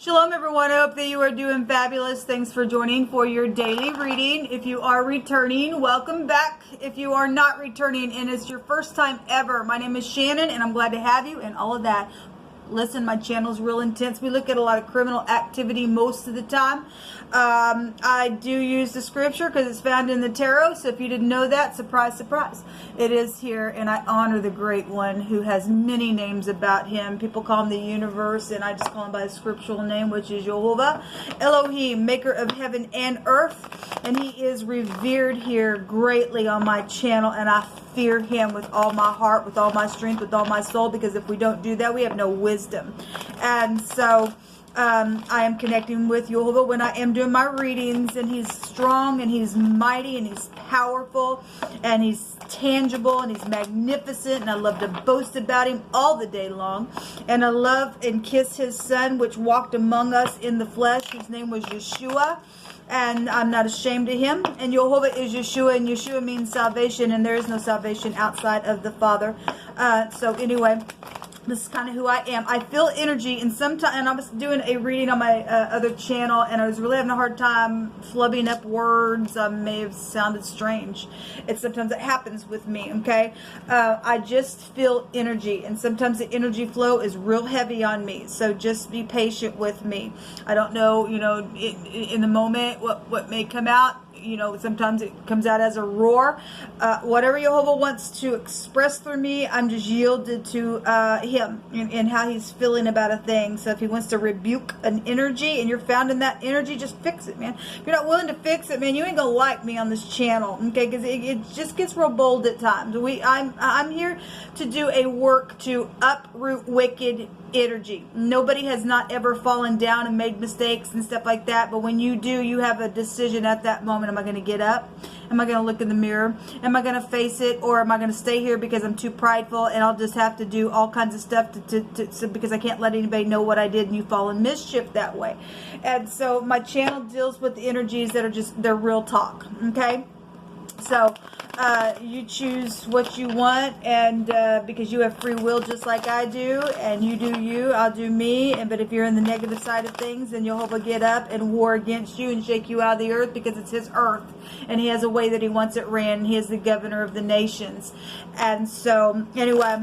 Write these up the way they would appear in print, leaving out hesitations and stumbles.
Shalom everyone, I hope that you are doing fabulous. Thanks for joining for your daily reading. If you are returning, welcome back. If you are not returning and it's your first time ever, my name is Shannon and I'm glad to have you and all of that. Listen, my channel is real intense. We look at a lot of criminal activity most of the time. I do use the scripture because it's found in the tarot. So if you didn't know that, surprise, surprise. It is here, and I honor the great one who has many names about him. People call him the universe, and I just call him by his scriptural name, which is Jehovah, Elohim, maker of heaven and earth. And he is revered here greatly on my channel, and I fear him with all my heart, with all my strength, with all my soul, because if we don't do that, we have no wisdom. And so I am connecting with Jehovah when I am doing my readings, and he's strong and he's mighty and he's powerful and he's tangible and he's magnificent, and I love to boast about him all the day long. And I love and kiss his son, which walked among us in the flesh, whose name was Yeshua. And I'm not ashamed of him. And Jehovah is Yeshua, and Yeshua means salvation, and there is no salvation outside of the Father. So anyway, this is kind of who I am. I feel energy, and sometimes, and I was doing a reading on my other channel, and I was really having a hard time flubbing up words. I may have sounded strange. Sometimes it happens with me, okay? I just feel energy, and sometimes the energy flow is real heavy on me, so just be patient with me. I don't know, in the moment what may come out. Sometimes it comes out as a roar. Whatever Jehovah wants to express through me, I'm just yielded to him and how he's feeling about a thing. So if he wants to rebuke an energy and you're found in that energy, just fix it, man. If you're not willing to fix it, man, you ain't gonna like me on this channel, okay? Because it just gets real bold at times. I'm here to do a work to uproot wicked energy. Nobody has not ever fallen down and made mistakes and stuff like that, but when you do, you have a decision at that moment. Am I going to get up? Am I going to look in the mirror? Am I going to face it? Or am I going to stay here because I'm too prideful and I'll just have to do all kinds of stuff because I can't let anybody know what I did, and you fall in mischief that way. And so my channel deals with the energies that are they're real talk, okay? So you choose what you want, and because you have free will just like I do, and you do you, I'll do me. But if you're in the negative side of things, then Jehovah get up and war against you and shake you out of the earth, because it's his earth and he has a way that he wants it ran. He is the governor of the nations. And so anyway,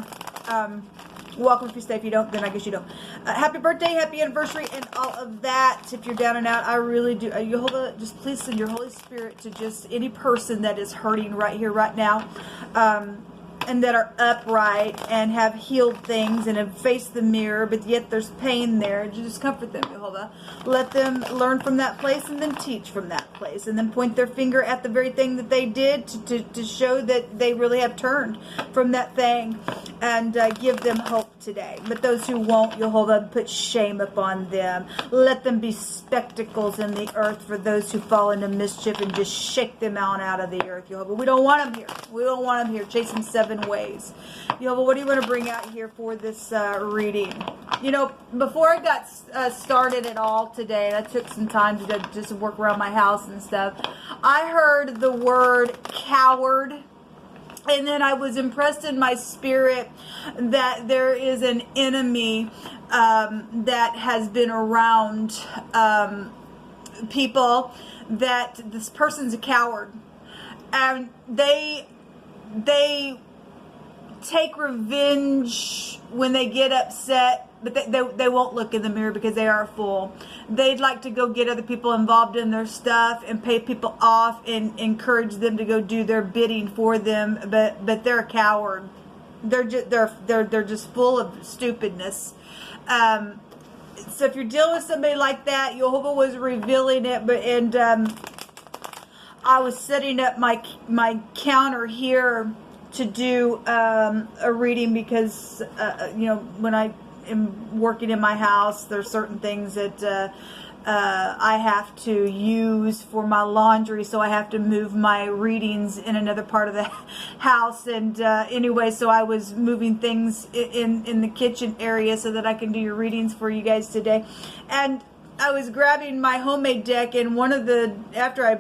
welcome if you stay. If you don't, then I guess you don't. Happy birthday, happy anniversary, and all of that. If you're down and out, I really do. Jehovah, just please send your Holy Spirit to just any person that is hurting right here, right now, and that are upright and have healed things and have faced the mirror, but yet there's pain there. Just comfort them, Jehovah. Let them learn from that place and then teach from that place, and then point their finger at the very thing that they did to show that they really have turned from that thing, and give them hope today. But those who won't, Jehovah, put shame upon them. Let them be spectacles in the earth for those who fall into mischief, and just shake them out of the earth, Jehovah. We don't want them here. We don't want them here. Chase them 7 ways. Jehovah, what do you want to bring out here for this reading? Before I got started at all today, I took some time to just work around my house and stuff. I heard the word coward. And then I was impressed in my spirit that there is an enemy that has been around people, that this person's a coward. And they take revenge when they get upset, but they won't look in the mirror because they are a fool. They'd like to go get other people involved in their stuff and pay people off and encourage them to go do their bidding for them, but they're a coward. They're just full of stupidness. So if you're dealing with somebody like that, Jehovah was revealing it, I was setting up my counter here to do a reading because when I am working in my house, there's certain things that I have to use for my laundry, so I have to move my readings in another part of the house. And anyway, so I was moving things in the kitchen area so that I can do your readings for you guys today. And I was grabbing my homemade deck, and after I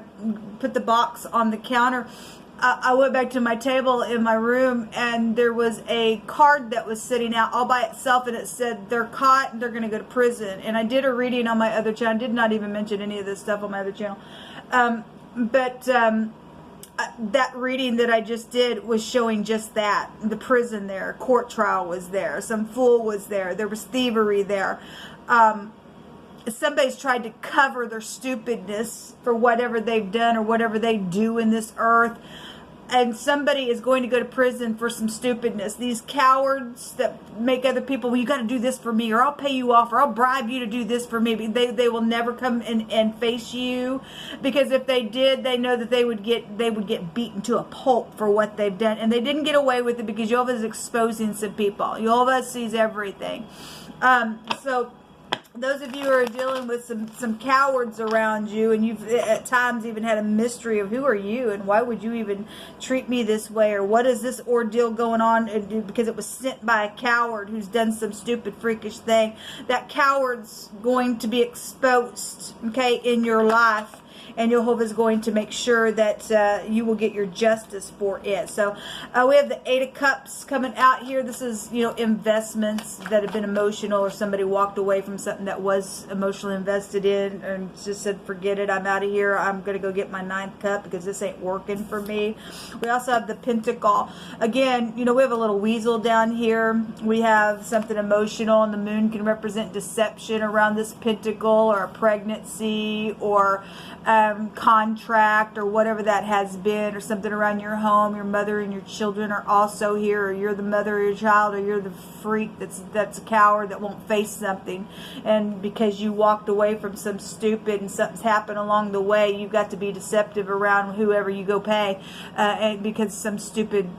put the box on the counter, I went back to my table in my room, and there was a card that was sitting out all by itself, and it said they're caught and they're going to go to prison. And I did a reading on my other channel. I did not even mention any of this stuff on my other channel. That reading that I just did was showing just that. The prison there, court trial was there, some fool was there, there was thievery there. Somebody's tried to cover their stupidness for whatever they've done or whatever they do in this earth. And somebody is going to go to prison for some stupidness. These cowards that make other people, well, you got to do this for me, or I'll pay you off, or I'll bribe you to do this for me. They will never come and face you, because if they did, they know that they would get beaten to a pulp for what they've done. And they didn't get away with it because YHVH is exposing some people. YHVH sees everything. So those of you who are dealing with some cowards around you, and you've at times even had a mystery of who are you and why would you even treat me this way, or what is this ordeal going on, because it was sent by a coward who's done some stupid freakish thing. That coward's going to be exposed, okay, in your life. And YHVH is going to make sure that you will get your justice for it. So we have the 8 of Cups coming out here. This is, you know, investments that have been emotional, or somebody walked away from something that was emotionally invested in and just said, forget it, I'm out of here. I'm going to go get my 9th cup because this ain't working for me. We also have the Pentacle. Again, you know, we have a little weasel down here. We have something emotional, and the moon can represent deception around this pentacle, or a pregnancy, or contract, or whatever that has been, or something around your home. Your mother and your children are also here, or you're the mother of your child, or you're the freak that's a coward that won't face something, and because you walked away from some stupid and something's happened along the way, you've got to be deceptive around whoever you go pay, and because some stupid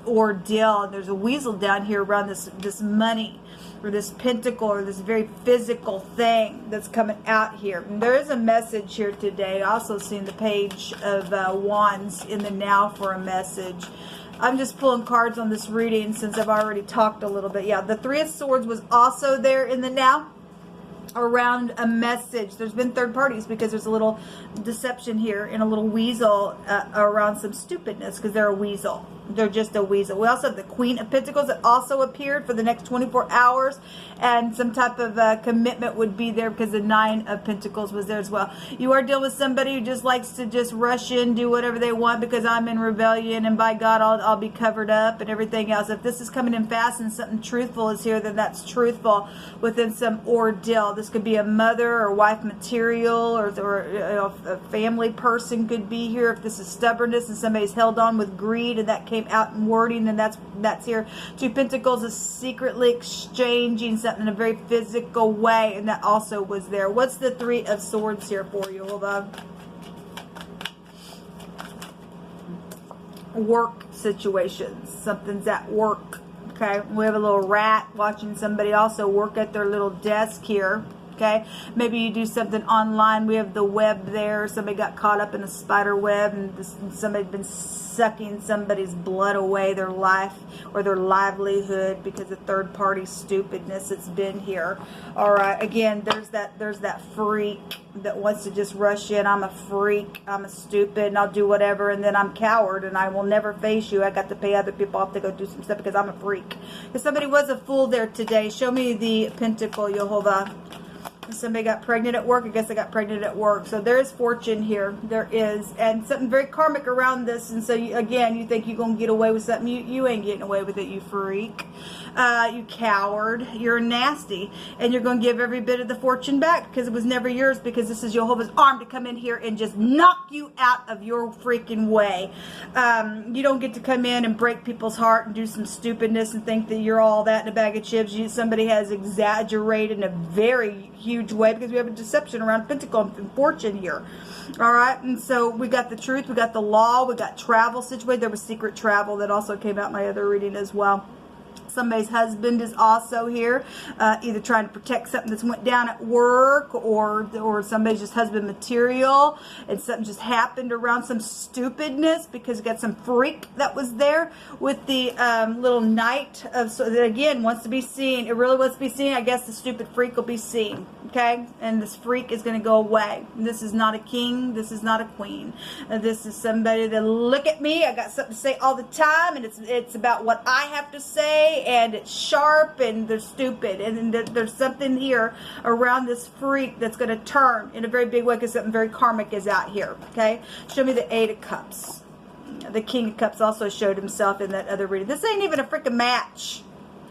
ordeal. And there's a weasel down here around this money, or this pentacle, or this very physical thing that's coming out here. And there is a message here today. I also seen the Page of Wands in the now for a message. I'm just pulling cards on this reading since I've already talked a little bit. Yeah, the 3 of Swords was also there in the now around a message. There's been third parties because there's a little deception here, and a little weasel around some stupidness, because they're a weasel. They're just a weasel. We also have the Queen of Pentacles that also appeared for the next 24 hours, and some type of commitment would be there because the 9 of Pentacles was there as well. You are dealing with somebody who just likes to just rush in, do whatever they want because I'm in rebellion, and by God I'll be covered up and everything else. If this is coming in fast and something truthful is here, then that's truthful within some ordeal. This could be a mother or wife material, or you know, a family person could be here. If this is stubbornness and somebody's held on with greed, and that came out in wording, and that's here. 2 Pentacles is secretly exchanging something in a very physical way, and that also was there. What's the 3 of Swords here for you, YHVH? Work situations. Something's at work. Okay, we have a little rat watching somebody also work at their little desk here. Okay, maybe you do something online. We have the web there. Somebody got caught up in a spider web, and somebody's been sucking somebody's blood away, their life or their livelihood, because of third party stupidness that's been here. All right, again, there's that freak that wants to just rush in. I'm a freak, I'm a stupid, and I'll do whatever, and then I'm coward and I will never face you. I got to pay other people off to go do some stuff because I'm a freak. If somebody was a fool there today, show me the Pentacle, YHVH. Somebody got pregnant at work. I guess I got pregnant at work. So there is fortune here. There is. And something very karmic around this. And so, again, you think you're going to get away with something. You ain't getting away with it, you freak. You coward. You're nasty. And you're going to give every bit of the fortune back because it was never yours, because this is YHVH's arm to come in here and just knock you out of your freaking way. You don't get to come in and break people's heart and do some stupidness and think that you're all that in a bag of chips. Somebody has exaggerated in a very huge way, because we have a deception around Pentacle and fortune here. All right, and so we got the truth, we got the law, we got travel situation. There was secret travel that also came out in my other reading as well. Somebody's husband is also here, either trying to protect something that's went down at work, or somebody's just husband material, and something just happened around some stupidness because you got some freak that was there with the little knight of, so that again wants to be seen. It really wants to be seen. I guess the stupid freak will be seen. Okay, and this freak is going to go away. This is not a king. This is not a queen. This is somebody that, look at me, I got something to say all the time, and it's about what I have to say, and it's sharp, and they're stupid, and there's something here around this freak that's going to turn in a very big way because something very karmic is out here. Okay, show me the 8 of Cups. The King of Cups also showed himself in that other reading. This ain't even a freaking match.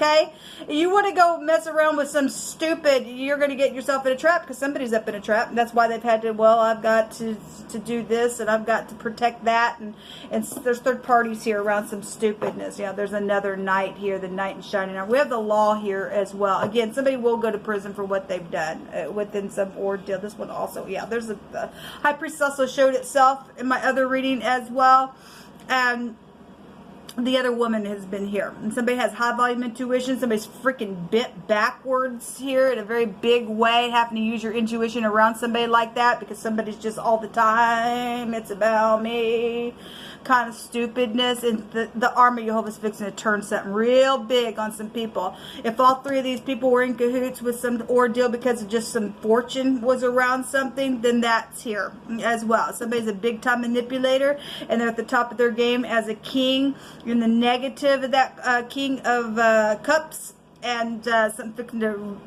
Okay, you want to go mess around with some stupid, you're going to get yourself in a trap because somebody's up in a trap. And that's why they've had to, well, I've got to do this, and I've got to protect that, and there's third parties here around some stupidness. Yeah, there's another knight here, the knight in shining armor. We have the law here as well. Again, somebody will go to prison for what they've done within some ordeal. This one also, yeah, there's the High Priestess also showed itself in my other reading as well. And the other woman has been here, and somebody has high volume intuition. Somebody's freaking bent backwards here in a very big way, having to use your intuition around somebody like that because somebody's just all the time, it's about me kind of stupidness. And the army of Jehovah's fixing to turn something real big on some people. If all 3 of these people were in cahoots with some ordeal because of just some fortune was around something, then that's here as well. Somebody's a big time manipulator, and they're at the top of their game as a king in the negative of that King of Cups, and something fixing to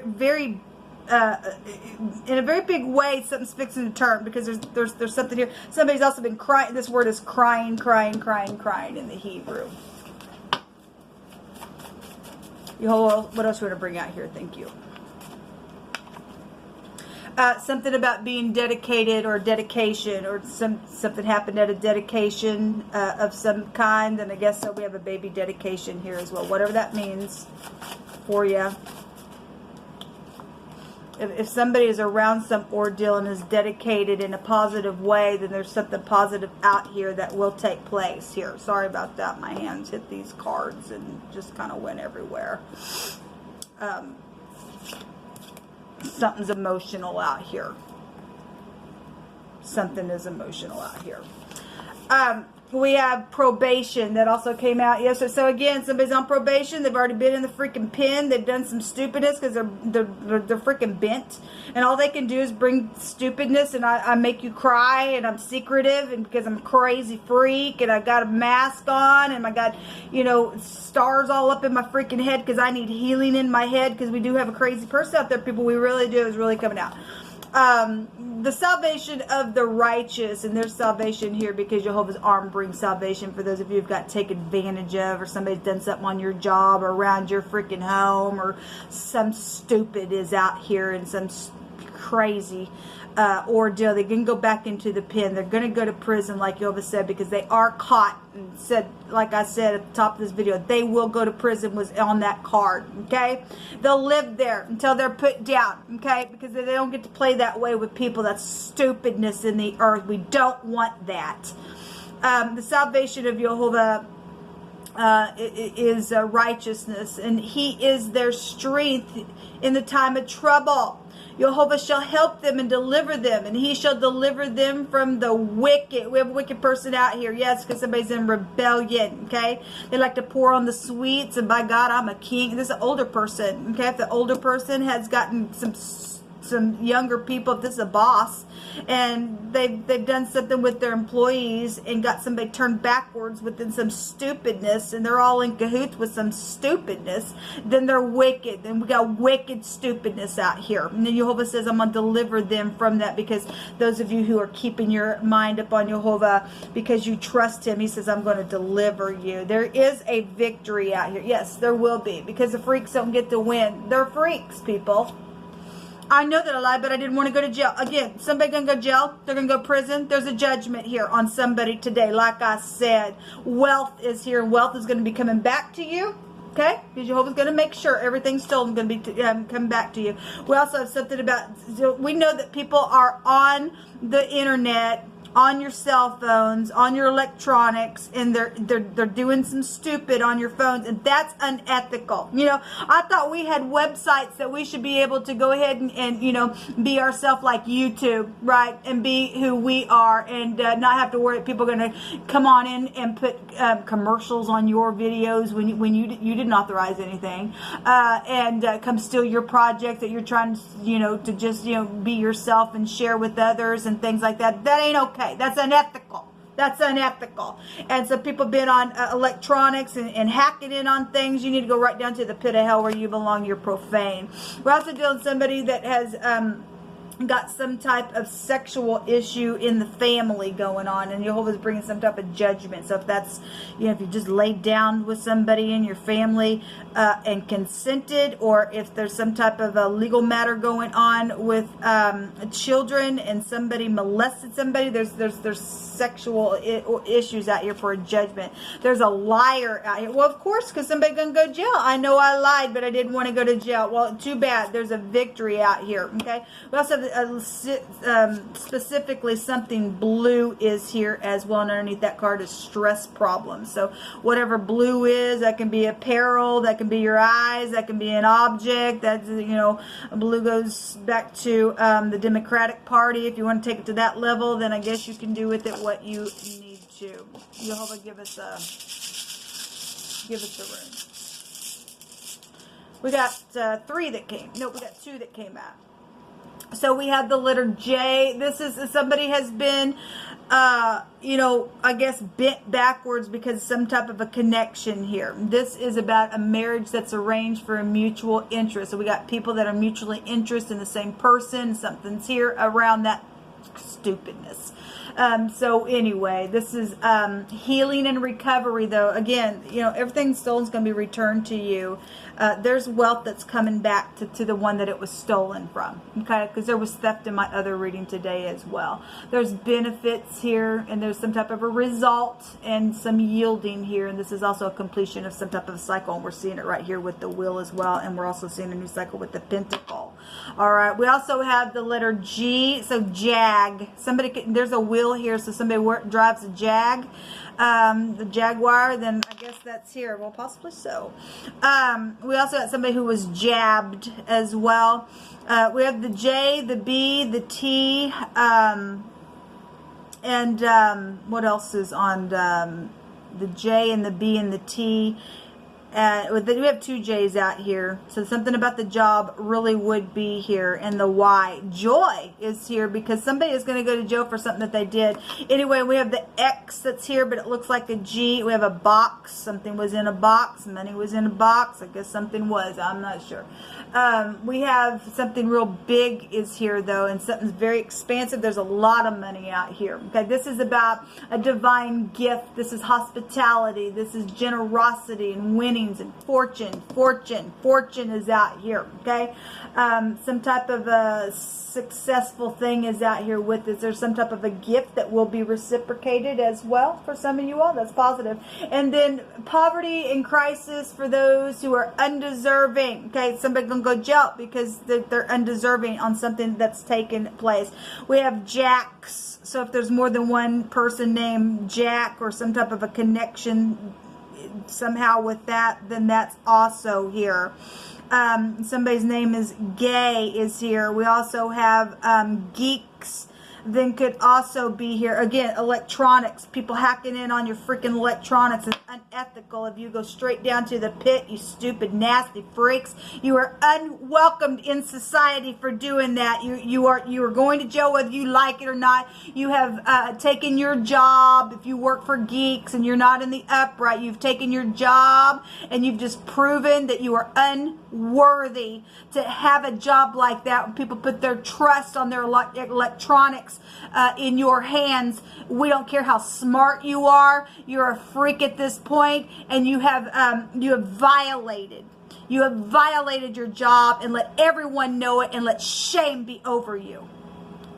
very in a very big way, something's fixing to turn because there's something here. Somebody's also been crying. This word is crying in the Hebrew. What else you want to bring out here? Thank you. Something about being dedicated or dedication, or something happened at a dedication of some kind. And I guess so we have a baby dedication here as well. Whatever that means for you. If somebody is around some ordeal and is dedicated in a positive way, then there's something positive out here that will take place here. Sorry about that. My hands hit these cards and just kind of went everywhere. Something's emotional out here. Something is emotional out here. We have probation that also came out yesterday. So again, somebody's on probation. They've already been in the freaking pen. They've done some stupidness because they're freaking bent, and all they can do is bring stupidness. And I make you cry, and I'm secretive, and because I'm a crazy freak, and I got a mask on, and I got, you know, stars all up in my freaking head because I need healing in my head because we do have a crazy person out there. People, we really do, is really coming out. The salvation of the righteous, and there's salvation here because Jehovah's arm brings salvation for those of you who've got taken advantage of, or somebody's done something on your job or around your freaking home, or some stupid is out here and some crazy ordeal. They can go back into the pen. They're going to go to prison, like Jehovah said, because they are caught, and said, like I said at the top of this video, they will go to prison, was on that card. Okay, they'll live there until they're put down. Okay, because they don't get to play that way with people. That's stupidness in the earth. We don't want that. The salvation of Jehovah is righteousness, and he is their strength in the time of trouble. Jehovah shall help them and deliver them, and he shall deliver them from the wicked. We have a wicked person out here, yes, because somebody's in rebellion, okay? They like to pour on the sweets, and by God, I'm a king. This is an older person, okay? If the older person has gotten some younger people, if this is a boss, and they've done something with their employees and got somebody turned backwards within some stupidness, and they're all in cahoots with some stupidness, then they're wicked. And we got wicked stupidness out here. And then Jehovah says, I'm going to deliver them from that, because those of you who are keeping your mind upon Jehovah because you trust him, he says, I'm going to deliver you. There is a victory out here. Yes, there will be, because the freaks don't get to win. They're freaks, people. I know that I lied, but I didn't want to go to jail. Again, somebody going to go to jail. They're going to go to prison. There's a judgment here on somebody today. Like I said, wealth is here. Wealth is going to be coming back to you. Okay? Because Jehovah's going to make sure everything stolen is going to be come back to you. We also have something about, we know that people are on the internet on your cell phones, on your electronics, and they're doing some stupid on your phones, and that's unethical. You know, I thought we had websites that we should be able to go ahead and you know, be ourselves like YouTube, right, and be who we are, and not have to worry that people are going to come on in and put commercials on your videos when you didn't authorize anything, and come steal your project that you're trying to, you know, to just, you know, be yourself and share with others and things like that. That ain't okay. That's unethical. That's unethical. And so people been on electronics and hacking in on things. You need to go right down to the pit of hell where you belong. You're profane. We're also dealing with somebody that has got some type of sexual issue in the family going on, and Jehovah's bringing some type of judgment. So if that's, you know, if you just laid down with somebody in your family and consented, or if there's some type of a legal matter going on with children and somebody molested somebody, there's sexual issues out here for a judgment. There's a liar out here. Well, of course, because somebody's gonna go to jail. I know I lied, but I didn't want to go to jail. Well, too bad. There's a victory out here. Okay. We also have specifically something blue is here as well, and underneath that card is stress problems. So whatever blue is, that can be apparel, that can be your eyes, that can be an object. That, you know, blue goes back to the Democratic Party. If you want to take it to that level, then I guess you can do with it what you need to. Jehovah, give us a room. We got 3 that came. No, we got 2 that came out. So we have the letter J. This is somebody has been, you know, I guess bent backwards because of some type of a connection here. This is about a marriage that's arranged for a mutual interest. So we got people that are mutually interested in the same person. Something's here around that stupidness. So anyway, this is healing and recovery, though. Again, you know, everything stolen is going to be returned to you. There's wealth that's coming back to the one that it was stolen from, okay? Because there was theft in my other reading today as well. There's benefits here, and there's some type of a result and some yielding here, and this is also a completion of some type of cycle, and we're seeing it right here with the wheel as well, and we're also seeing a new cycle with the pentacle. All right, we also have the letter G, so Jag. Somebody, there's a wheel here, so somebody drives a Jag. The Jaguar, then I guess that's here. Well, possibly so. We also got somebody who was jabbed as well. We have the J, the B, the T, and what else is on the J and the B and the T? We have 2 J's out here, so something about the job really would be here. And the Y, joy, is here because somebody is going to go to jail for something that they did. Anyway, we have the X that's here, but it looks like a G. We have a box. Something was in a box. Money was in a box. I guess something was. I'm not sure. We have something real big is here, though, and something's very expansive. There's a lot of money out here. Okay, this is about a divine gift. This is hospitality. This is generosity and winning. And fortune is out here. Okay, some type of a successful thing is out here with this. There's some type of a gift that will be reciprocated as well for some of you all. That's positive. And then poverty and crisis for those who are undeserving. Okay, somebody gonna go jail because they're undeserving on something that's taken place. We have Jacks. So if there's more than one person named Jack or some type of a connection somehow with that, then that's also here. Somebody's name is Gay is here. We also have Geeks, then could also be here. Again, electronics, people hacking in on your freaking electronics is unethical. If you go straight down to the pit, you stupid, nasty freaks, you are unwelcomed in society for doing that. You are going to jail whether you like it or not. You have taken your job. If you work for Geeks and you're not in the upright, you've taken your job and you've just proven that you are unworthy to have a job like that. When people put their trust on their electronics in your hands, we don't care how smart you are. You're a freak at this point, and you have violated your job, and let everyone know it, and let shame be over you.